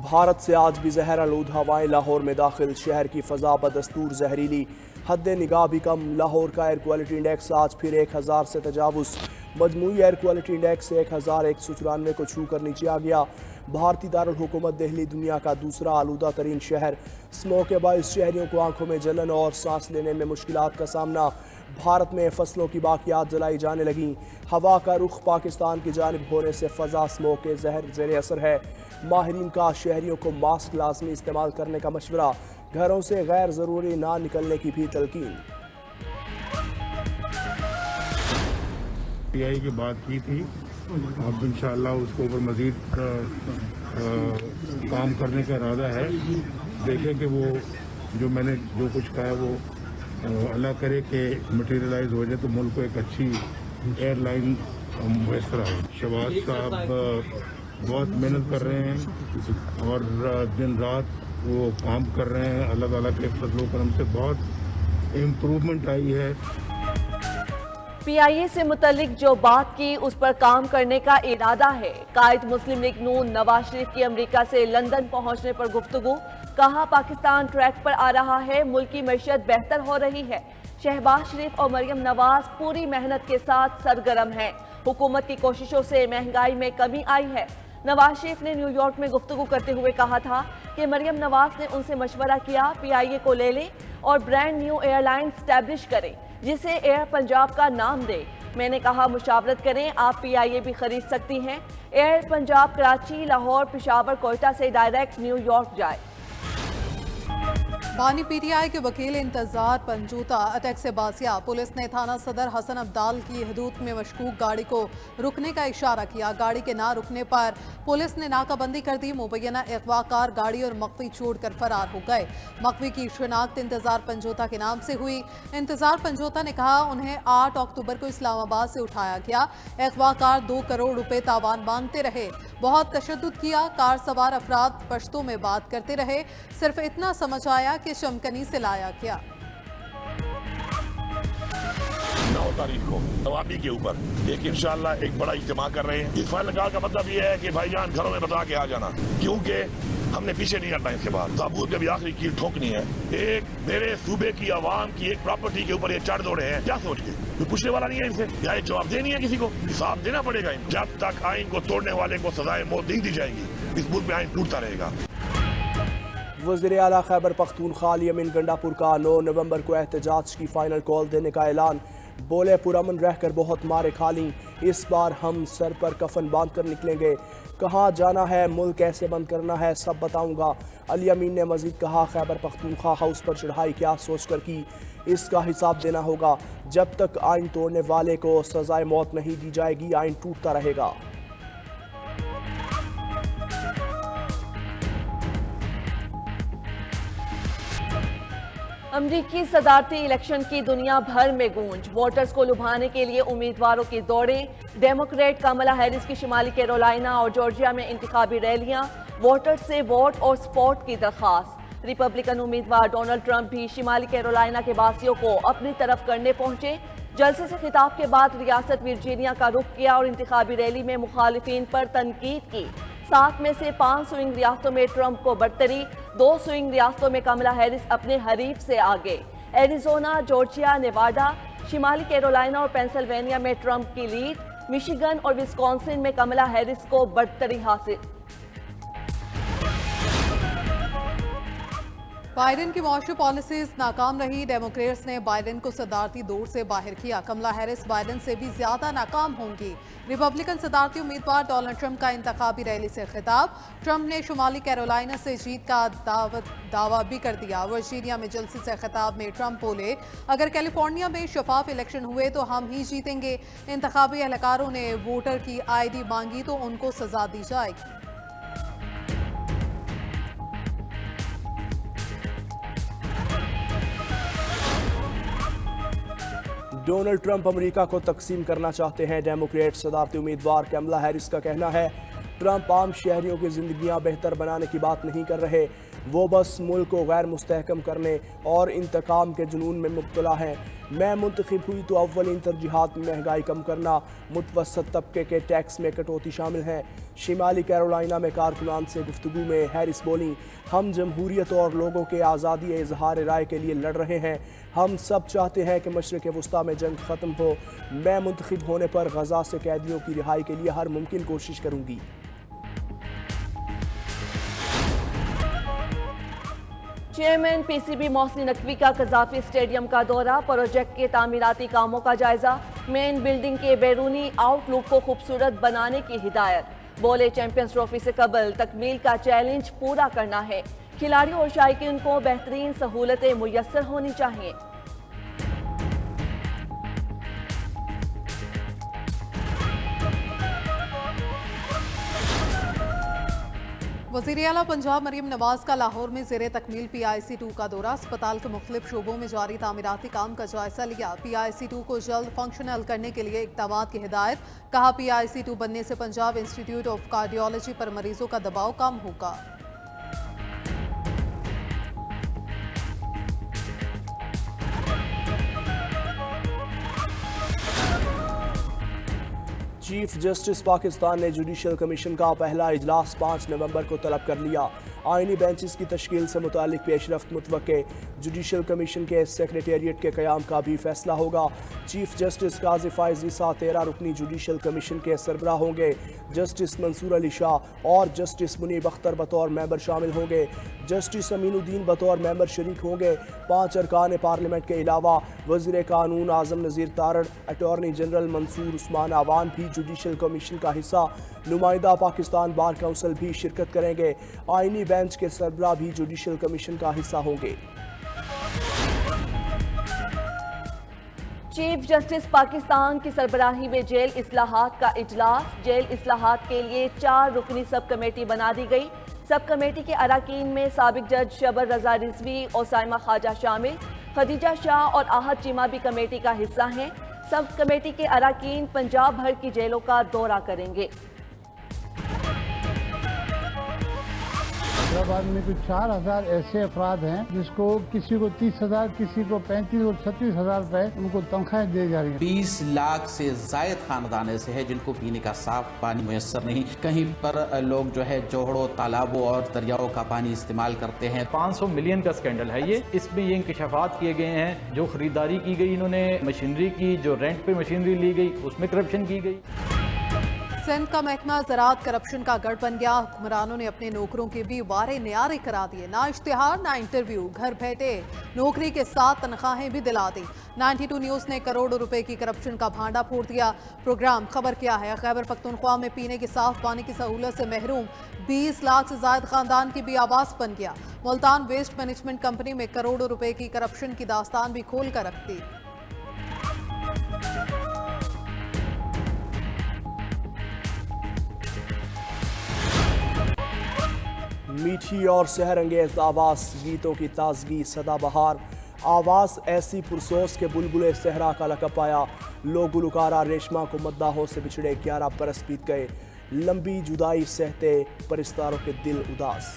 بھارت سے آج بھی زہر آلود ہوائیں لاہور میں داخل، شہر کی فضا بدستور زہریلی، حد نگاہ بھی کم۔ لاہور کا ایئر کوالٹی انڈیکس آج پھر 1000 سے تجاوز، مجموعی ایئر کوالٹی انڈیکس 1194 کو چھو کر نیچے آ گیا۔ بھارتی دارالحکومت دہلی دنیا کا دوسرا آلودہ ترین شہر، اسموگ کے باعث شہریوں کو آنکھوں میں جلن اور سانس لینے میں مشکلات کا سامنا۔ بھارت میں فصلوں کی باقیات جلائی جانے لگیں، ہوا کا رخ پاکستان کی جانب ہونے سے فضا اسموگ کے زہر زیر اثر ہے۔ ماہرین کا شہریوں کو ماسک لازمی استعمال کرنے کا مشورہ، گھروں سے غیر ضروری نہ نکلنے کی بھی تلقین۔ پی آئی کی بات کی تھی، اب انشاءاللہ اس کو اوپر مزید کام کرنے کا ارادہ ہے۔ دیکھیں کہ وہ جو میں نے جو کچھ کہا ہے وہ اللہ کرے کہ مٹیریلائز ہو جائے تو ملک کو ایک اچھی ایئر لائن میسر آئے۔ شہباز صاحب بہت محنت کر رہے ہیں اور دن رات وہ کام کر رہے ہیں، اللہ تعالیٰ کے فضل و کرم سے بہت امپروومنٹ آئی ہے۔ پی آئی اے سے متعلق جو بات کی اس پر کام کرنے کا ارادہ ہے۔ قائد مسلم لیگ نون نواز شریف کی امریکہ سے لندن پہنچنے پر گفتگو، کہا پاکستان ٹریک پر آ رہا ہے، ملکی معیشت بہتر ہو رہی ہے۔ شہباز شریف اور مریم نواز پوری محنت کے ساتھ سرگرم ہیں، حکومت کی کوششوں سے مہنگائی میں کمی آئی ہے۔ نواز شریف نے نیو یارک میں گفتگو کرتے ہوئے کہا تھا کہ مریم نواز نے ان سے مشورہ کیا پی آئی اے کو لے لیں اور brand new airline establish کریں جسے ایئر پنجاب کا نام دے۔ میں نے کہا مشاورت کریں، آپ پی آئی اے بھی خرید سکتی ہیں۔ ایئر پنجاب کراچی، لاہور، پشاور، کوئٹہ سے ڈائریکٹ نیو یارک جائے۔ بانی پی ٹی آئی کے وکیل انتظار پنجوتا اٹیک سے بازیاب، پولیس نے تھانہ صدر حسن عبدال کی حدود میں مشکوک گاڑی کو رکنے کا اشارہ کیا، گاڑی کے نہ رکنے پر پولیس نے ناکہ بندی کر دی، مبینہ اغوا کار گاڑی اور مخفی چھوڑ کر فرار ہو گئے۔ مخفی کی شناخت انتظار پنجوتا کے نام سے ہوئی۔ انتظار پنجوتا نے کہا انہیں 8 اکتوبر کو اسلام آباد سے اٹھایا گیا، اغوا کار 2 کروڑ روپے تاوان مانگتے رہے، بہت تشدد کیا، کار سوار افراد پشتو میں بات کرتے رہے، صرف اتنا سمجھ آیا کہ شمکنی سے لایا گیا۔ 9 تاریخ کو نوابی کے اوپر انشاءاللہ ایک بڑا اجتماع کر رہے ہیں۔ اس فائل نکال کا مطلب یہ ہے کہ بھائی جان گھروں میں بتا کے آ جانا، کیونکہ ہم نے پیچھے نہیں ہٹنا اس کے بعد، تابوت میں بھی آخری کیل ٹھوکنی ہے۔ ایک میرے صوبے کی عوام کی ایک پراپرٹی کے اوپر یہ چڑھ دوڑے ہیں، کیا سوچ کے کوئی پوچھنے والا نہیں ہے ان سے، یا ایک جواب دینی ہے، کسی کو حساب دینا پڑے گا۔ جب تک آئین کو توڑنے والے کو سزائے موت نہیں دی جائے گی، اس ملک میں آئین ٹوٹتا رہے گا۔ وزیر اعلیٰ خیبر پختونخوا الیمین گنڈاپور کا 9 نومبر کو احتجاج کی فائنل کال دینے کا اعلان، بولے پرامن رہ کر بہت مارے کھا لیں، اس بار ہم سر پر کفن باندھ کر نکلیں گے، کہاں جانا ہے، ملک کیسے بند کرنا ہے، سب بتاؤں گا۔ الیمین نے مزید کہا خیبر پختونخوا ہاؤس پر چڑھائی کیا سوچ کر کی، اس کا حساب دینا ہوگا، جب تک آئین توڑنے والے کو سزائے موت نہیں دی جائے گی آئین ٹوٹتا رہے گا۔ امریکی صدارتی الیکشن کی دنیا بھر میں گونج، ووٹرز کو لبھانے کے لیے امیدواروں کی دوڑیں، ڈیموکریٹ کاملا ہیرس کی شمالی کیرولائنا اور جارجیا میں انتخابی ریلیاں، ووٹرز سے ووٹ اور سپورٹ کی درخواست۔ ریپبلکن امیدوار ڈونلڈ ٹرمپ بھی شمالی کیرولائنا کے باسیوں کو اپنی طرف کرنے پہنچے، جلسے سے خطاب کے بعد ریاست ورجینیا کا رخ کیا اور انتخابی ریلی میں مخالفین پر تنقید کی۔ 7 میں سے 5 سوئنگ ریاستوں میں ٹرمپ کو برتری، 2 سوئنگ ریاستوں میں کاملا ہیرس اپنے حریف سے آگے، ایریزونا، جارجیا، نیواڈا، شمالی کیرولائنا اور پینسلوینیا میں ٹرمپ کی لیڈ، میشیگن اور وسکونسن میں کاملا ہیرس کو برتری حاصل۔ بائیڈن کی معاشی پالیسیز ناکام رہی، ڈیموکریٹس نے بائیڈن کو صدارتی دور سے باہر کیا، کملا ہیرس بائیڈن سے بھی زیادہ ناکام ہوں گی۔ ریپبلکن صدارتی امیدوار ڈونلڈ ٹرمپ کا انتخابی ریلی سے خطاب، ٹرمپ نے شمالی کیرولائنا سے جیت کا دعویٰ بھی کر دیا۔ ورجینیا میں جلسے سے خطاب میں ٹرمپ بولے اگر کیلیفورنیا میں شفاف الیکشن ہوئے تو ہم ہی جیتیں گے، انتخابی اہلکاروں نے ووٹر کی آئی ڈی مانگی تو ان کو سزا دی جائے گی۔ ڈونلڈ ٹرمپ امریکہ کو تقسیم کرنا چاہتے ہیں، ڈیموکریٹ صدارتی امیدوار کاملا ہیرس کا کہنا ہے ٹرمپ عام شہریوں کی زندگیاں بہتر بنانے کی بات نہیں کر رہے، وہ بس ملک کو غیر مستحکم کرنے اور انتقام کے جنون میں مبتلا ہیں۔ میں منتخب ہوئی تو اولین ترجیحات میں مہنگائی کم کرنا، متوسط طبقے کے ٹیکس میں کٹوتی شامل ہیں۔ شمالی کیرولائنا میں کارکنان سے گفتگو میں ہیرس بولیں، ہم جمہوریت اور لوگوں کے آزادی اظہار رائے کے لیے لڑ رہے ہیں۔ ہم سب چاہتے ہیں کہ مشرق وسطیٰ میں جنگ ختم ہو۔ میں منتخب ہونے پر غزہ سے قیدیوں کی رہائی کے لیے ہر ممکن کوشش کروں گی۔ Chairman P C B Mohsin Naqvi کا قذافی اسٹیڈیم کا دورہ، پروجیکٹ کے تعمیراتی کاموں کا جائزہ، مین بلڈنگ کے بیرونی آؤٹ لک کو خوبصورت بنانے کی ہدایت۔ بولے چیمپئنز ٹرافی سے قبل تکمیل کا چیلنج پورا کرنا ہے، کھلاڑیوں اور شائقین کو بہترین سہولتیں میسر ہونی چاہیے۔ وزیر اعلیٰ پنجاب مریم نواز کا لاہور میں زیر تکمیل PIC2 کا دورہ، اسپتال کے مختلف شعبوں میں جاری تعمیراتی کام کا جائزہ لیا۔ PIC2 کو جلد فنکشنل کرنے کے لیے اقدامات کی ہدایت، کہا PIC2 بننے سے پنجاب انسٹیٹیوٹ آف کارڈیالوجی پر مریضوں کا دباؤ کم ہوگا۔ چیف جسٹس پاکستان نے جوڈیشل کمیشن کا پہلا اجلاس 5 نومبر کو طلب کر لیا۔ آئینی بینچز کی تشکیل سے متعلق پیش رفت متوقع، جوڈیشل کمیشن کے سیکریٹریٹ کے قیام کا بھی فیصلہ ہوگا۔ چیف جسٹس قاضی فائز عیسیٰ 13 رکنی جوڈیشل کمیشن کے سربراہ ہوں گے۔ جسٹس منصور علی شاہ اور جسٹس منیب اختر بطور ممبر شامل ہوں گے۔ جسٹس امین الدین بطور ممبر شریک ہوں گے۔ 5 ارکان پارلیمنٹ کے علاوہ وزیر قانون اعظم نذیر تارڑ، اٹارنی جنرل منصور عثمان آوان بھی جوڈیشل کمیشن کا حصہ، نمائندہ پاکستان بار کونسل بھی شرکت کریں گے۔ آئینی بینچ کے سربراہ بھی جوڈیشل کمیشن کا حصہ ہوں گے۔ چیف جسٹس پاکستان کی سربراہی میں جیل اصلاحات کا اجلاس، جیل اصلاحات کے لیے 4 رکنی سب کمیٹی بنا دی گئی۔ سب کمیٹی کے اراکین میں سابق جج شبر رضا رضوی اور سائمہ خواجہ شامل، خدیجہ شاہ اور آہد چیمہ بھی کمیٹی کا حصہ ہیں۔ سب کمیٹی کے اراکین پنجاب بھر کی جیلوں کا دورہ کریں گے۔ حیدرآباد میں کچھ 4000 ایسے افراد ہیں جس کو کسی کو 30,000، کسی کو 35 اور 36,000 روپے ان کو تنخواہیں دی جا رہی ہیں۔ 20 لاکھ سے زائد خاندان ایسے ہیں جن کو پینے کا صاف پانی میسر نہیں، کہیں پر لوگ جو ہے جوہڑوں، تالابوں اور دریاؤں کا پانی استعمال کرتے ہیں۔ 500 ملین کا سکینڈل ہے یہ، اس میں یہ انکشافات کیے گئے ہیں، جو خریداری کی گئی انہوں نے مشینری کی، جو رینٹ پہ مشینری لی گئی اس میں کرپشن کی گئی۔ سندھ کا محکمہ زراعت کرپشن کا گڑھ بن گیا، حکمرانوں نے اپنے نوکروں کے بھی وارے نیارے کرا دیے، نہ اشتہار نہ انٹرویو، گھر بیٹھے نوکری کے ساتھ تنخواہیں بھی دلا دی۔ 92 نیوز نے کروڑوں روپے کی کرپشن کا بھانڈا پھوڑ دیا۔ پروگرام خبر کیا ہے؟ خیبر پختونخوا میں پینے کے صاف پانی کی سہولت سے محروم 20 لاکھ سے زائد خاندان کی بھی آواز بن گیا۔ ملتان ویسٹ مینجمنٹ کمپنی میں کروڑوں روپے کی کرپشن کی داستان بھی کھول کر رکھ دی۔ میٹھی اور سحر انگیز آواز، گیتوں کی تازگی، سدا بہار، آواز ایسی پرسوس کے بلبلے صحرا کا لقب پایا۔ لوگ گلوکارہ ریشما کو مداحوں سے بچھڑے 11 برس بیت گئے، لمبی جدائی سہتے پرستاروں کے دل اداس۔